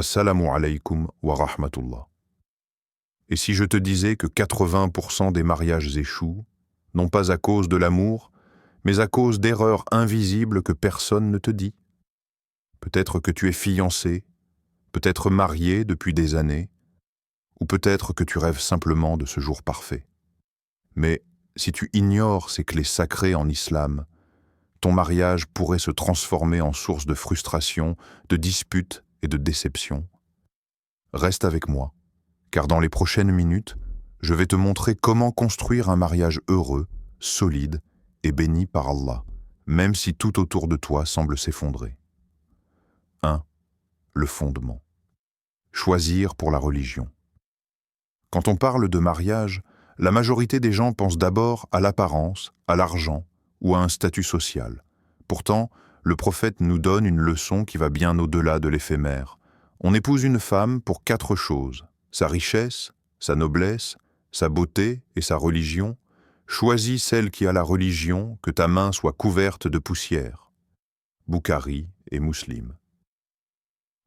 Assalamu alaykum wa rahmatullah. Et si je te disais que 80% des mariages échouent, non pas à cause de l'amour, mais à cause d'erreurs invisibles que personne ne te dit? Peut-être que tu es fiancé, peut-être marié depuis des années, ou peut-être que tu rêves simplement de ce jour parfait. Mais si tu ignores ces clés sacrées en islam, ton mariage pourrait se transformer en source de frustration, de disputes et de déception. Reste avec moi, car dans les prochaines minutes, je vais te montrer comment construire un mariage heureux, solide et béni par Allah, même si tout autour de toi semble s'effondrer. 1. Le fondement. Choisir pour la religion. Quand on parle de mariage, la majorité des gens pensent d'abord à l'apparence, à l'argent ou à un statut social. Pourtant, le prophète nous donne une leçon qui va bien au-delà de l'éphémère. On épouse une femme pour 4 choses: sa richesse, sa noblesse, sa beauté et sa religion. Choisis celle qui a la religion, que ta main soit couverte de poussière. Boukhari et Muslim.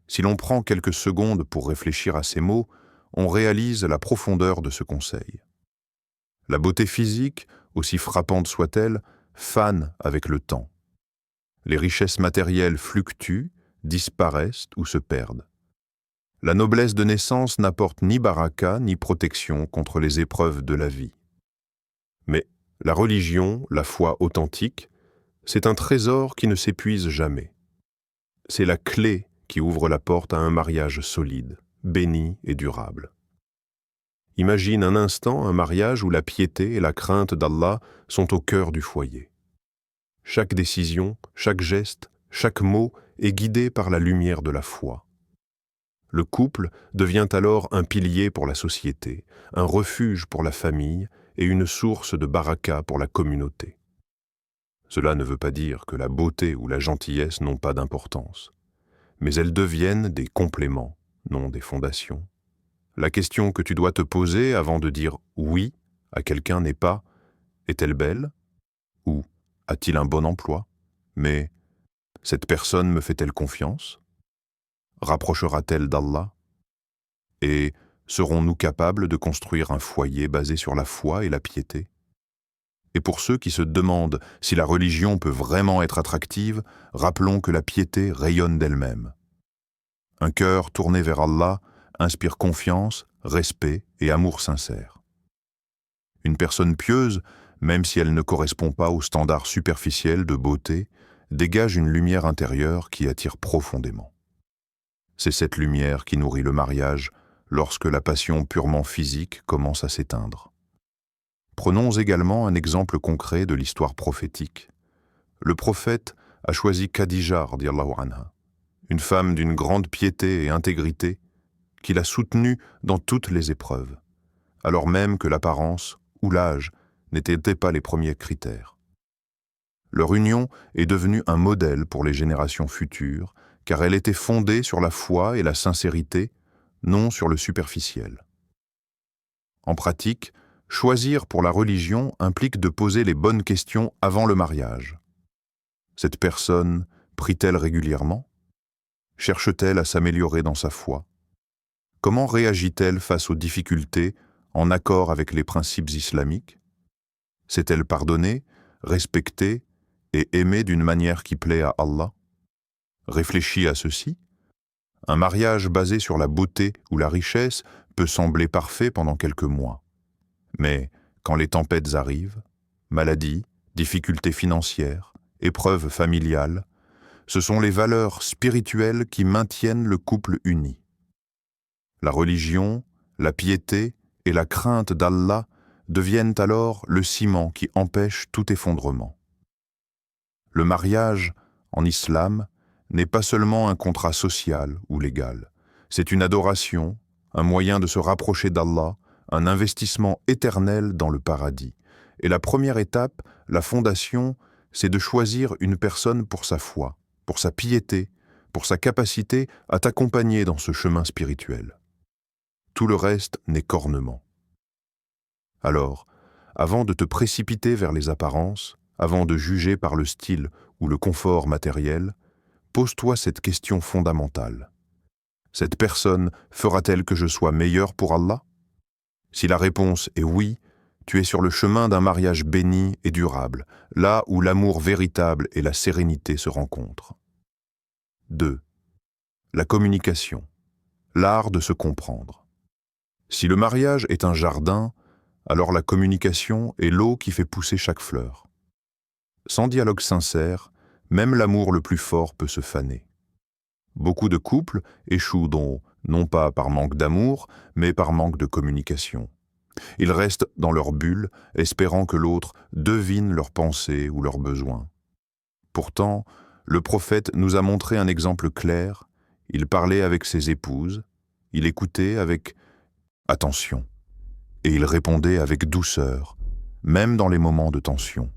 Si l'on prend quelques secondes pour réfléchir à ces mots, on réalise la profondeur de ce conseil. La beauté physique, aussi frappante soit-elle, fane avec le temps. Les richesses matérielles fluctuent, disparaissent ou se perdent. La noblesse de naissance n'apporte ni baraka ni protection contre les épreuves de la vie. Mais la religion, la foi authentique, c'est un trésor qui ne s'épuise jamais. C'est la clé qui ouvre la porte à un mariage solide, béni et durable. Imagine un instant un mariage où la piété et la crainte d'Allah sont au cœur du foyer. Chaque décision, chaque geste, chaque mot est guidé par la lumière de la foi. Le couple devient alors un pilier pour la société, un refuge pour la famille et une source de baraka pour la communauté. Cela ne veut pas dire que la beauté ou la gentillesse n'ont pas d'importance, mais elles deviennent des compléments, non des fondations. La question que tu dois te poser avant de dire oui à quelqu'un n'est pas « est-elle belle ?» ou « a-t-il un bon emploi ?» mais « cette personne me fait-elle confiance ? Rapprochera-t-elle d'Allah ? Et serons-nous capables de construire un foyer basé sur la foi et la piété ? Et pour ceux qui se demandent si la religion peut vraiment être attractive, rappelons que la piété rayonne d'elle-même. Un cœur tourné vers Allah inspire confiance, respect et amour sincère. Une personne pieuse, même si elle ne correspond pas aux standards superficiels de beauté, dégage une lumière intérieure qui attire profondément. C'est cette lumière qui nourrit le mariage lorsque la passion purement physique commence à s'éteindre. Prenons également un exemple concret de l'histoire prophétique. Le prophète a choisi Khadija radhiyallahu anha, une femme d'une grande piété et intégrité, qu'il a soutenue dans toutes les épreuves, alors même que l'apparence ou l'âge n'étaient pas les premiers critères. Leur union est devenue un modèle pour les générations futures, car elle était fondée sur la foi et la sincérité, non sur le superficiel. En pratique, choisir pour la religion implique de poser les bonnes questions avant le mariage. Cette personne prie-t-elle régulièrement ? Cherche-t-elle à s'améliorer dans sa foi ? Comment réagit-elle face aux difficultés en accord avec les principes islamiques? S'est-elle pardonnée, respectée et aimée d'une manière qui plaît à Allah? Réfléchis à ceci. Un mariage basé sur la beauté ou la richesse peut sembler parfait pendant quelques mois. Mais quand les tempêtes arrivent, maladies, difficultés financières, épreuves familiales, ce sont les valeurs spirituelles qui maintiennent le couple uni. La religion, la piété et la crainte d'Allah deviennent alors le ciment qui empêche tout effondrement. Le mariage, en islam, n'est pas seulement un contrat social ou légal. C'est une adoration, un moyen de se rapprocher d'Allah, un investissement éternel dans le paradis. Et la première étape, la fondation, c'est de choisir une personne pour sa foi, pour sa piété, pour sa capacité à t'accompagner dans ce chemin spirituel. Tout le reste n'est qu'ornement. Alors, avant de te précipiter vers les apparences, avant de juger par le style ou le confort matériel, pose-toi cette question fondamentale. Cette personne fera-t-elle que je sois meilleur pour Allah? Si la réponse est oui, tu es sur le chemin d'un mariage béni et durable, là où l'amour véritable et la sérénité se rencontrent. 2. La communication, l'art de se comprendre. Si le mariage est un jardin, alors la communication est l'eau qui fait pousser chaque fleur. Sans dialogue sincère, même l'amour le plus fort peut se faner. Beaucoup de couples échouent non pas par manque d'amour, mais par manque de communication. Ils restent dans leur bulle, espérant que l'autre devine leurs pensées ou leurs besoins. Pourtant, le prophète nous a montré un exemple clair. Il parlait avec ses épouses, il écoutait avec attention, et il répondait avec douceur, même dans les moments de tension.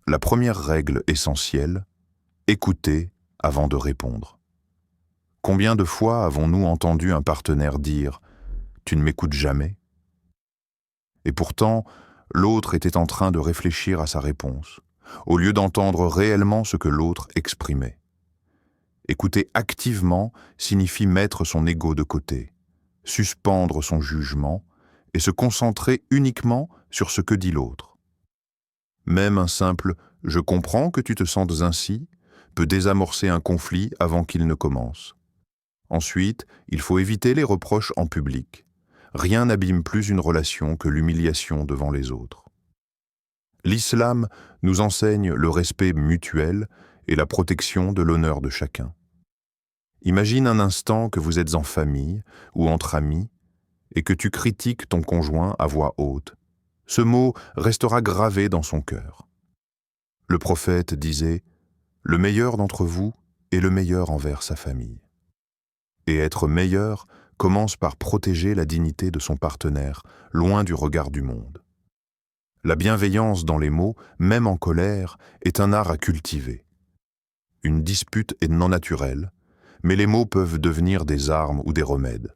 La première règle essentielle, écouter avant de répondre. Combien de fois avons-nous entendu un partenaire dire « Tu ne m'écoutes jamais ?» Et pourtant, l'autre était en train de réfléchir à sa réponse, au lieu d'entendre réellement ce que l'autre exprimait. Écouter activement signifie mettre son ego de côté, suspendre son jugement et se concentrer uniquement sur ce que dit l'autre. Même un simple « je comprends que tu te sentes ainsi » peut désamorcer un conflit avant qu'il ne commence. Ensuite, il faut éviter les reproches en public. Rien n'abîme plus une relation que l'humiliation devant les autres. L'islam nous enseigne le respect mutuel et la protection de l'honneur de chacun. Imagine un instant que vous êtes en famille ou entre amis et que tu critiques ton conjoint à voix haute. Ce mot restera gravé dans son cœur. Le prophète disait « Le meilleur d'entre vous est le meilleur envers sa famille ». Et être meilleur commence par protéger la dignité de son partenaire, loin du regard du monde. La bienveillance dans les mots, même en colère, est un art à cultiver. Une dispute est non naturelle, mais les mots peuvent devenir des armes ou des remèdes.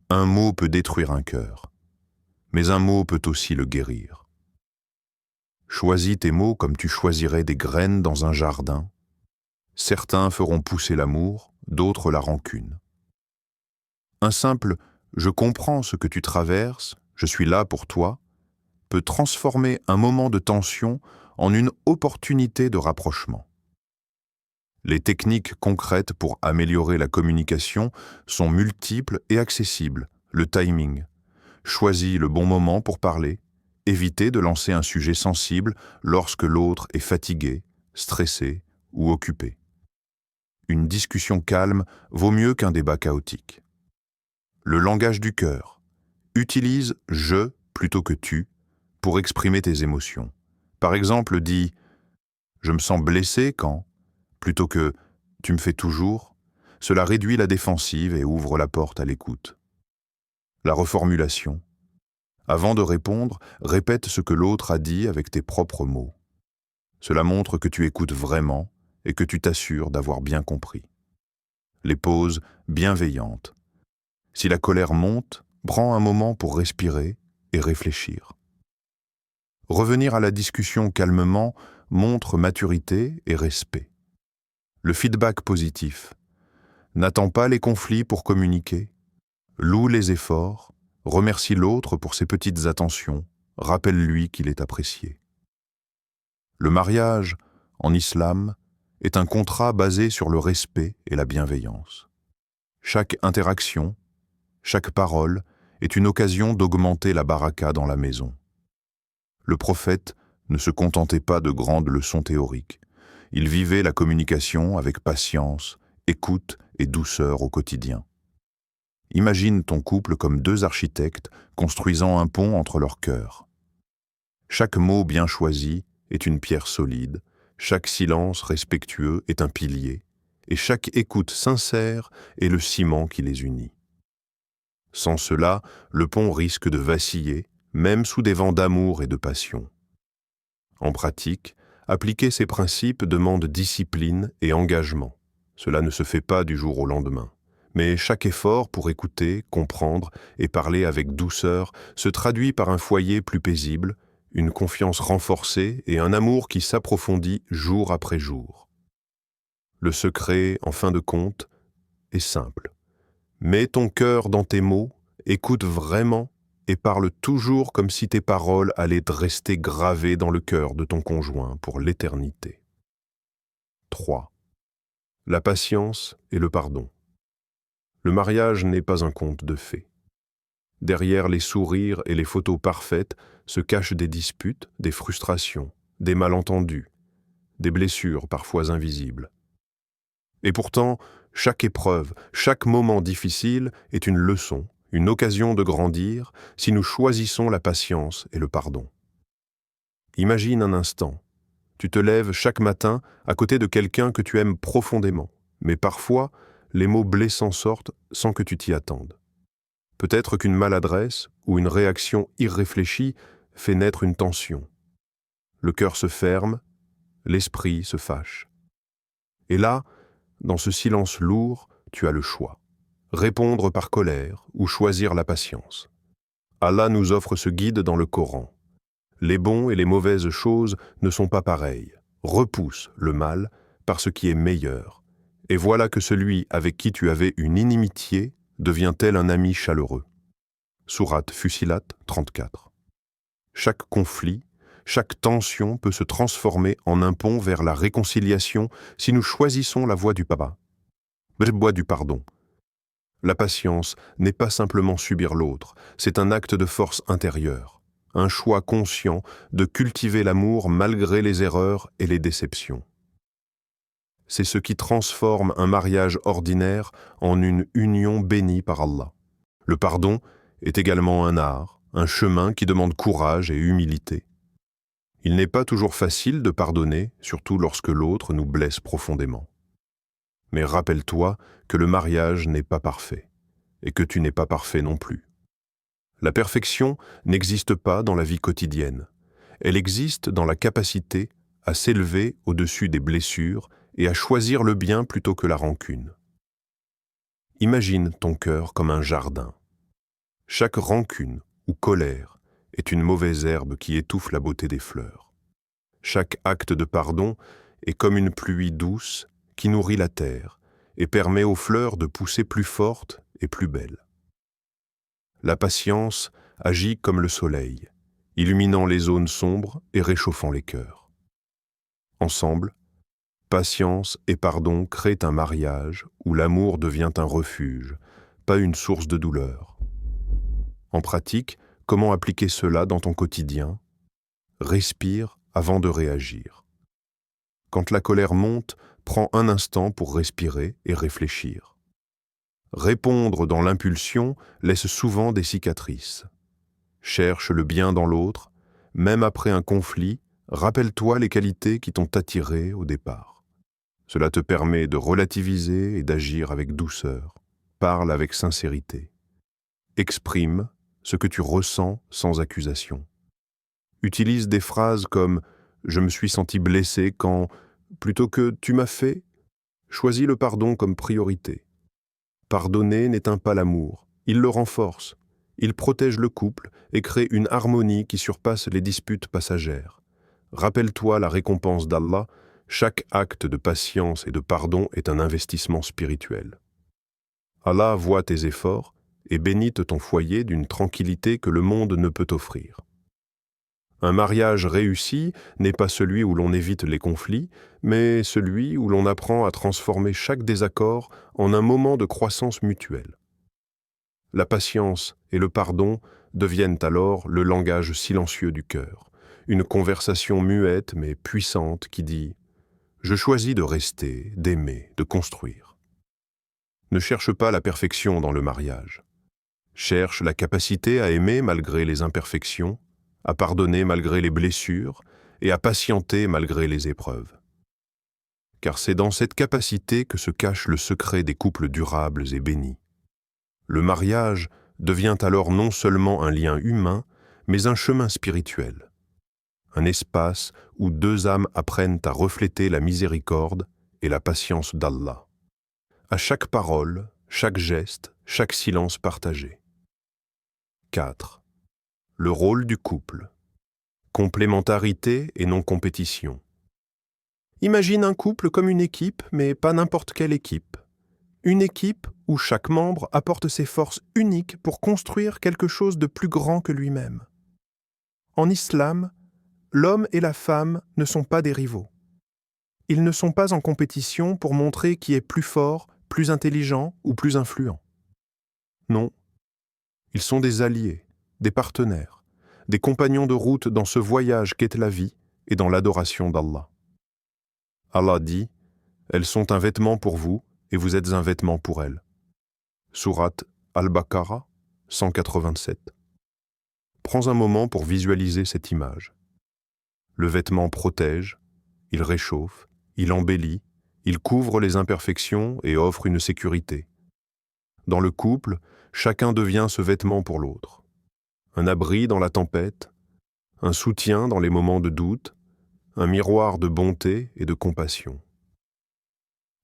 Un mot peut détruire un cœur, mais un mot peut aussi le guérir. Choisis tes mots comme tu choisirais des graines dans un jardin. Certains feront pousser l'amour, d'autres la rancune. Un simple « je comprends ce que tu traverses, je suis là pour toi » peut transformer un moment de tension en une opportunité de rapprochement. Les techniques concrètes pour améliorer la communication sont multiples et accessibles. Le timing. Choisis le bon moment pour parler. Évitez de lancer un sujet sensible lorsque l'autre est fatigué, stressé ou occupé. Une discussion calme vaut mieux qu'un débat chaotique. Le langage du cœur. Utilise « je » plutôt que « tu » pour exprimer tes émotions. Par exemple, dis « je me sens blessé quand » plutôt que « tu me fais toujours ». Cela réduit la défensive et ouvre la porte à l'écoute. La reformulation. Avant de répondre, répète ce que l'autre a dit avec tes propres mots. Cela montre que tu écoutes vraiment et que tu t'assures d'avoir bien compris. Les pauses bienveillantes. Si la colère monte, prends un moment pour respirer et réfléchir. Revenir à la discussion calmement montre maturité et respect. Le feedback positif. N'attends pas les conflits pour communiquer. Loue les efforts, remercie l'autre pour ses petites attentions, rappelle-lui qu'il est apprécié. Le mariage, en islam, est un contrat basé sur le respect et la bienveillance. Chaque interaction, chaque parole est une occasion d'augmenter la baraka dans la maison. Le prophète ne se contentait pas de grandes leçons théoriques. Il vivait la communication avec patience, écoute et douceur au quotidien. Imagine ton couple comme deux architectes construisant un pont entre leurs cœurs. Chaque mot bien choisi est une pierre solide, chaque silence respectueux est un pilier, et chaque écoute sincère est le ciment qui les unit. Sans cela, le pont risque de vaciller, même sous des vents d'amour et de passion. En pratique, appliquer ces principes demande discipline et engagement. Cela ne se fait pas du jour au lendemain. Mais chaque effort pour écouter, comprendre et parler avec douceur se traduit par un foyer plus paisible, une confiance renforcée et un amour qui s'approfondit jour après jour. Le secret, en fin de compte, est simple. Mets ton cœur dans tes mots, écoute vraiment et parle toujours comme si tes paroles allaient rester gravées dans le cœur de ton conjoint pour l'éternité. 3. La patience et le pardon. Le mariage n'est pas un conte de fées. Derrière les sourires et les photos parfaites se cachent des disputes, des frustrations, des malentendus, des blessures parfois invisibles. Et pourtant, chaque épreuve, chaque moment difficile est une leçon, une occasion de grandir si nous choisissons la patience et le pardon. Imagine un instant, tu te lèves chaque matin à côté de quelqu'un que tu aimes profondément, mais parfois, les mots blessants sortent sans que tu t'y attendes. Peut-être qu'une maladresse ou une réaction irréfléchie fait naître une tension. Le cœur se ferme, l'esprit se fâche. Et là, dans ce silence lourd, tu as le choix. Répondre par colère ou choisir la patience. Allah nous offre ce guide dans le Coran. Les bons et les mauvaises choses ne sont pas pareilles. Repousse le mal par ce qui est meilleur. Et voilà que celui avec qui tu avais une inimitié devient tel un ami chaleureux. Sourate Fussilat 34. Chaque conflit, chaque tension peut se transformer en un pont vers la réconciliation si nous choisissons la voie du pardon. La patience n'est pas simplement subir l'autre, c'est un acte de force intérieure, un choix conscient de cultiver l'amour malgré les erreurs et les déceptions. C'est ce qui transforme un mariage ordinaire en une union bénie par Allah. Le pardon est également un art, un chemin qui demande courage et humilité. Il n'est pas toujours facile de pardonner, surtout lorsque l'autre nous blesse profondément. Mais rappelle-toi que le mariage n'est pas parfait, et que tu n'es pas parfait non plus. La perfection n'existe pas dans la vie quotidienne. Elle existe dans la capacité à s'élever au-dessus des blessures et à choisir le bien plutôt que la rancune. Imagine ton cœur comme un jardin. Chaque rancune ou colère est une mauvaise herbe qui étouffe la beauté des fleurs. Chaque acte de pardon est comme une pluie douce qui nourrit la terre et permet aux fleurs de pousser plus fortes et plus belles. La patience agit comme le soleil, illuminant les zones sombres et réchauffant les cœurs. Ensemble, patience et pardon créent un mariage où l'amour devient un refuge, pas une source de douleur. En pratique, comment appliquer cela dans ton quotidien? Respire avant de réagir. Quand la colère monte, prends un instant pour respirer et réfléchir. Répondre dans l'impulsion laisse souvent des cicatrices. Cherche le bien dans l'autre, même après un conflit, rappelle-toi les qualités qui t'ont attiré au départ. Cela te permet de relativiser et d'agir avec douceur. Parle avec sincérité. Exprime ce que tu ressens sans accusation. Utilise des phrases comme « je me suis senti blessé quand » plutôt que « tu m'as fait ». Choisis le pardon comme priorité. Pardonner n'éteint pas l'amour, il le renforce. Il protège le couple et crée une harmonie qui surpasse les disputes passagères. Rappelle-toi la récompense d'Allah, chaque acte de patience et de pardon est un investissement spirituel. Allah voit tes efforts et bénit ton foyer d'une tranquillité que le monde ne peut offrir. Un mariage réussi n'est pas celui où l'on évite les conflits, mais celui où l'on apprend à transformer chaque désaccord en un moment de croissance mutuelle. La patience et le pardon deviennent alors le langage silencieux du cœur, une conversation muette mais puissante qui dit « Je choisis de rester, d'aimer, de construire ». Ne cherche pas la perfection dans le mariage. Cherche la capacité à aimer malgré les imperfections, à pardonner malgré les blessures et à patienter malgré les épreuves. Car c'est dans cette capacité que se cache le secret des couples durables et bénis. Le mariage devient alors non seulement un lien humain, mais un chemin spirituel. Un espace où deux âmes apprennent à refléter la miséricorde et la patience d'Allah. À chaque parole, chaque geste, chaque silence partagé. 4. Le rôle du couple. Complémentarité et non compétition. Imagine un couple comme une équipe, mais pas n'importe quelle équipe. Une équipe où chaque membre apporte ses forces uniques pour construire quelque chose de plus grand que lui-même. En islam, l'homme et la femme ne sont pas des rivaux. Ils ne sont pas en compétition pour montrer qui est plus fort, plus intelligent ou plus influent. Non, ils sont des alliés, des partenaires, des compagnons de route dans ce voyage qu'est la vie et dans l'adoration d'Allah. Allah dit « Elles sont un vêtement pour vous et vous êtes un vêtement pour elles ». Sourate Al-Baqarah, 187. Prends un moment pour visualiser cette image. Le vêtement protège, il réchauffe, il embellit, il couvre les imperfections et offre une sécurité. Dans le couple, chacun devient ce vêtement pour l'autre. Un abri dans la tempête, un soutien dans les moments de doute, un miroir de bonté et de compassion.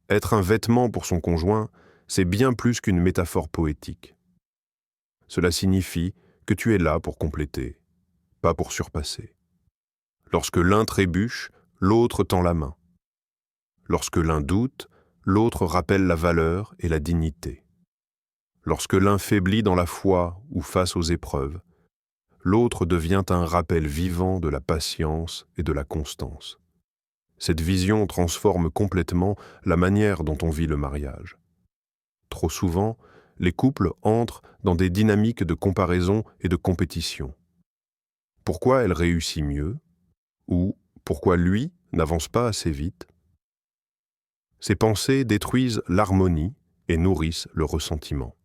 Être un vêtement pour son conjoint, c'est bien plus qu'une métaphore poétique. Cela signifie que tu es là pour compléter, pas pour surpasser. Lorsque l'un trébuche, l'autre tend la main. Lorsque l'un doute, l'autre rappelle la valeur et la dignité. Lorsque l'un faiblit dans la foi ou face aux épreuves, l'autre devient un rappel vivant de la patience et de la constance. Cette vision transforme complètement la manière dont on vit le mariage. Trop souvent, les couples entrent dans des dynamiques de comparaison et de compétition. Pourquoi elle réussit mieux? Ou pourquoi lui n'avance pas assez vite? Ces pensées détruisent l'harmonie et nourrissent le ressentiment.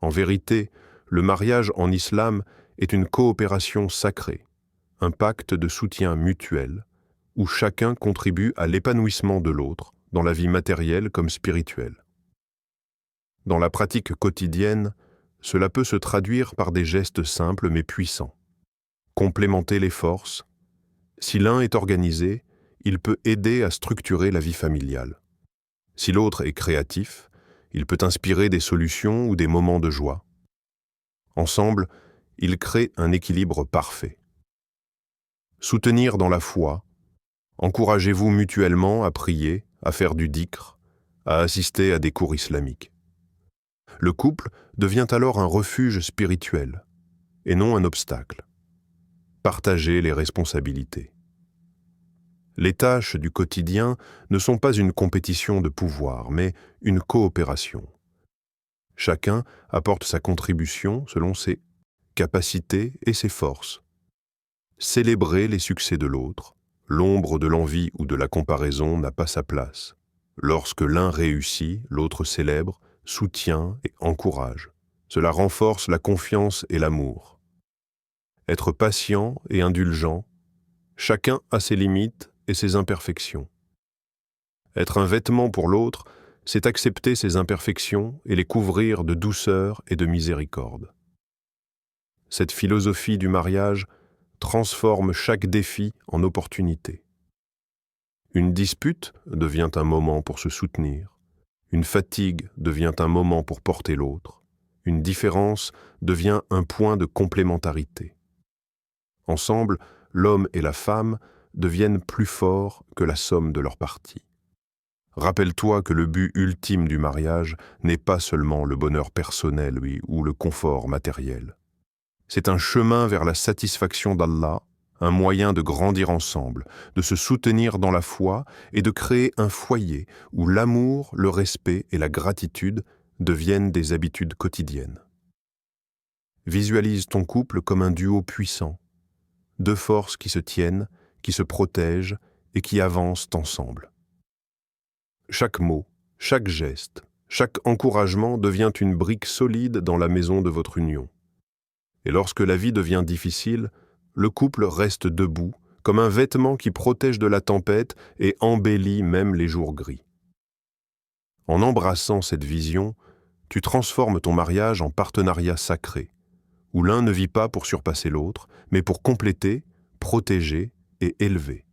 En vérité, le mariage en islam est une coopération sacrée, un pacte de soutien mutuel, où chacun contribue à l'épanouissement de l'autre, dans la vie matérielle comme spirituelle. Dans la pratique quotidienne, cela peut se traduire par des gestes simples mais puissants. Complémenter les forces. Si l'un est organisé, il peut aider à structurer la vie familiale. Si l'autre est créatif, il peut inspirer des solutions ou des moments de joie. Ensemble, ils créent un équilibre parfait. Soutenir dans la foi. Encouragez-vous mutuellement à prier, à faire du dhikr, à assister à des cours islamiques. Le couple devient alors un refuge spirituel, et non un obstacle. Partagez les responsabilités. Les tâches du quotidien ne sont pas une compétition de pouvoir, mais une coopération. Chacun apporte sa contribution selon ses capacités et ses forces. Célébrez les succès de l'autre. L'ombre de l'envie ou de la comparaison n'a pas sa place. Lorsque l'un réussit, l'autre célèbre, soutient et encourage. Cela renforce la confiance et l'amour. Être patient et indulgent, chacun a ses limites et ses imperfections. Être un vêtement pour l'autre, c'est accepter ses imperfections et les couvrir de douceur et de miséricorde. Cette philosophie du mariage transforme chaque défi en opportunité. Une dispute devient un moment pour se soutenir. Une fatigue devient un moment pour porter l'autre. Une différence devient un point de complémentarité. Ensemble, l'homme et la femme deviennent plus forts que la somme de leurs parties. Rappelle-toi que le but ultime du mariage n'est pas seulement le bonheur personnel ou le confort matériel. C'est un chemin vers la satisfaction d'Allah, un moyen de grandir ensemble, de se soutenir dans la foi et de créer un foyer où l'amour, le respect et la gratitude deviennent des habitudes quotidiennes. Visualise ton couple comme un duo puissant, deux forces qui se tiennent, qui se protègent et qui avancent ensemble. Chaque mot, chaque geste, chaque encouragement devient une brique solide dans la maison de votre union. Et lorsque la vie devient difficile, le couple reste debout, comme un vêtement qui protège de la tempête et embellit même les jours gris. En embrassant cette vision, tu transformes ton mariage en partenariat sacré, où l'un ne vit pas pour surpasser l'autre, mais pour compléter, protéger et élever.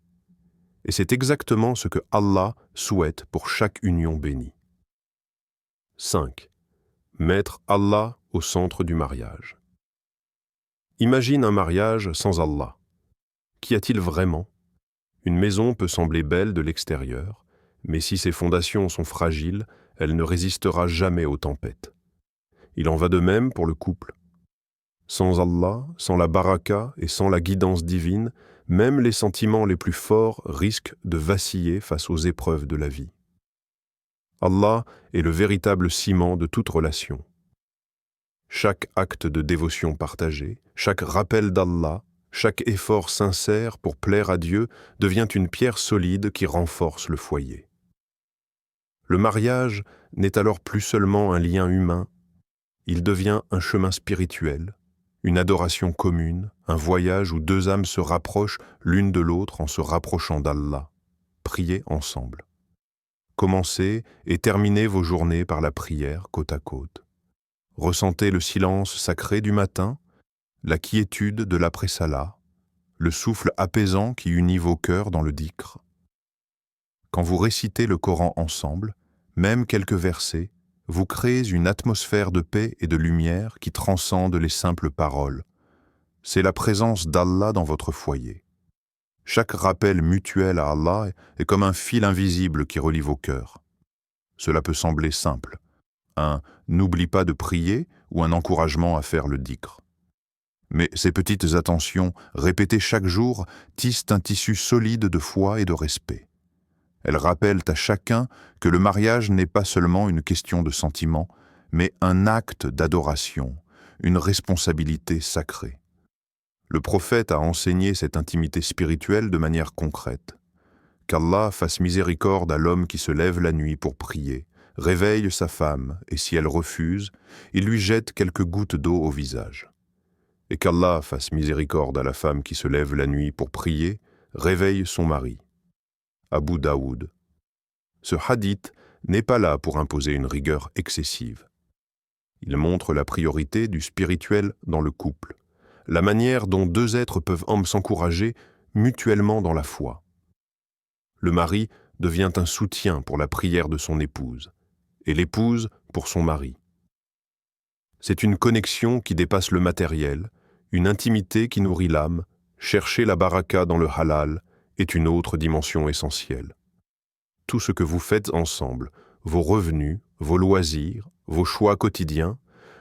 Et c'est exactement ce que Allah souhaite pour chaque union bénie. 5. Mettre Allah au centre du mariage. Imagine un mariage sans Allah. Qu'y a-t-il vraiment? Une maison peut sembler belle de l'extérieur, mais si ses fondations sont fragiles, elle ne résistera jamais aux tempêtes. Il en va de même pour le couple. Sans Allah, sans la baraka et sans la guidance divine, même les sentiments les plus forts risquent de vaciller face aux épreuves de la vie. Allah est le véritable ciment de toute relation. Chaque acte de dévotion partagé, chaque rappel d'Allah, chaque effort sincère pour plaire à Dieu devient une pierre solide qui renforce le foyer. Le mariage n'est alors plus seulement un lien humain, il devient un chemin spirituel, une adoration commune, un voyage où deux âmes se rapprochent l'une de l'autre en se rapprochant d'Allah. Priez ensemble. Commencez et terminez vos journées par la prière côte à côte. Ressentez le silence sacré du matin, la quiétude de l'après-salat, le souffle apaisant qui unit vos cœurs dans le dhikr. Quand vous récitez le Coran ensemble, même quelques versets, vous créez une atmosphère de paix et de lumière qui transcende les simples paroles. C'est la présence d'Allah dans votre foyer. Chaque rappel mutuel à Allah est comme un fil invisible qui relie vos cœurs. Cela peut sembler simple. Un « n'oublie pas de prier » ou un encouragement à faire le dhikr. Mais ces petites attentions, répétées chaque jour, tissent un tissu solide de foi et de respect. Elles rappellent à chacun que le mariage n'est pas seulement une question de sentiment, mais un acte d'adoration, une responsabilité sacrée. Le prophète a enseigné cette intimité spirituelle de manière concrète. Qu'Allah fasse miséricorde à l'homme qui se lève la nuit pour prier, réveille sa femme, et si elle refuse, il lui jette quelques gouttes d'eau au visage. Et qu'Allah fasse miséricorde à la femme qui se lève la nuit pour prier, réveille son mari. Abu Daoud. Ce hadith n'est pas là pour imposer une rigueur excessive. Il montre la priorité du spirituel dans le couple, la manière dont deux êtres peuvent s'encourager mutuellement dans la foi. Le mari devient un soutien pour la prière de son épouse, et l'épouse pour son mari. C'est une connexion qui dépasse le matériel, une intimité qui nourrit l'âme. Chercher la baraka dans le halal est une autre dimension essentielle. Tout ce que vous faites ensemble, vos revenus, vos loisirs, vos choix quotidiens,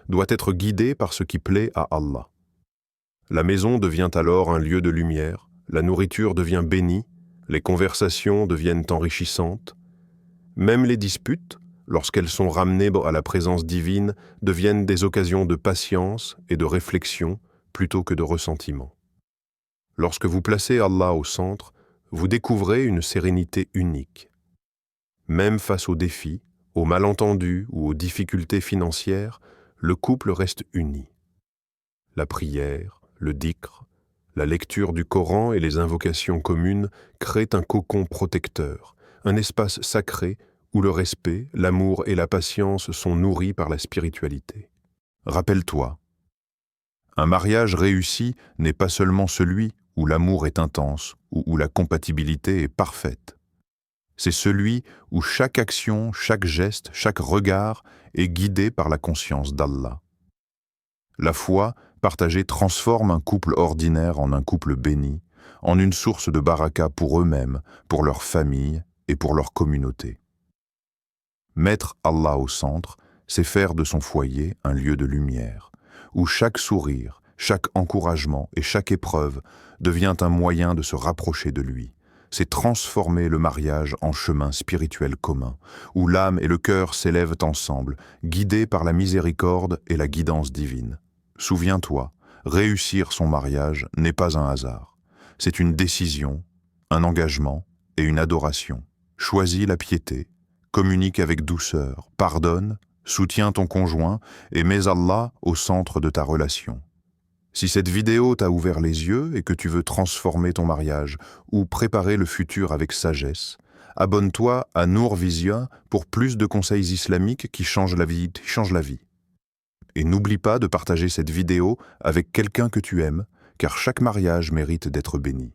doit être guidé par ce qui plaît à Allah. La maison devient alors un lieu de lumière, la nourriture devient bénie, les conversations deviennent enrichissantes. Même les disputes, lorsqu'elles sont ramenées à la présence divine, deviennent des occasions de patience et de réflexion plutôt que de ressentiment. Lorsque vous placez Allah au centre, vous découvrez une sérénité unique. Même face aux défis, aux malentendus ou aux difficultés financières, le couple reste uni. La prière, le dhikr, la lecture du Coran et les invocations communes créent un cocon protecteur, un espace sacré où le respect, l'amour et la patience sont nourris par la spiritualité. Rappelle-toi, un mariage réussi n'est pas seulement celui où l'amour est intense ou où la compatibilité est parfaite. C'est celui où chaque action, chaque geste, chaque regard est guidé par la conscience d'Allah. La foi partagée transforme un couple ordinaire en un couple béni, en une source de baraka pour eux-mêmes, pour leur famille et pour leur communauté. Mettre Allah au centre, c'est faire de son foyer un lieu de lumière, où chaque sourire, chaque encouragement et chaque épreuve devient un moyen de se rapprocher de lui. C'est transformer le mariage en chemin spirituel commun, où l'âme et le cœur s'élèvent ensemble, guidés par la miséricorde et la guidance divine. Souviens-toi, réussir son mariage n'est pas un hasard. C'est une décision, un engagement et une adoration. Choisis la piété, communique avec douceur, pardonne, soutiens ton conjoint et mets Allah au centre de ta relation. Si cette vidéo t'a ouvert les yeux et que tu veux transformer ton mariage ou préparer le futur avec sagesse, abonne-toi à Nour Vision pour plus de conseils islamiques qui changent la vie. Et n'oublie pas de partager cette vidéo avec quelqu'un que tu aimes, car chaque mariage mérite d'être béni.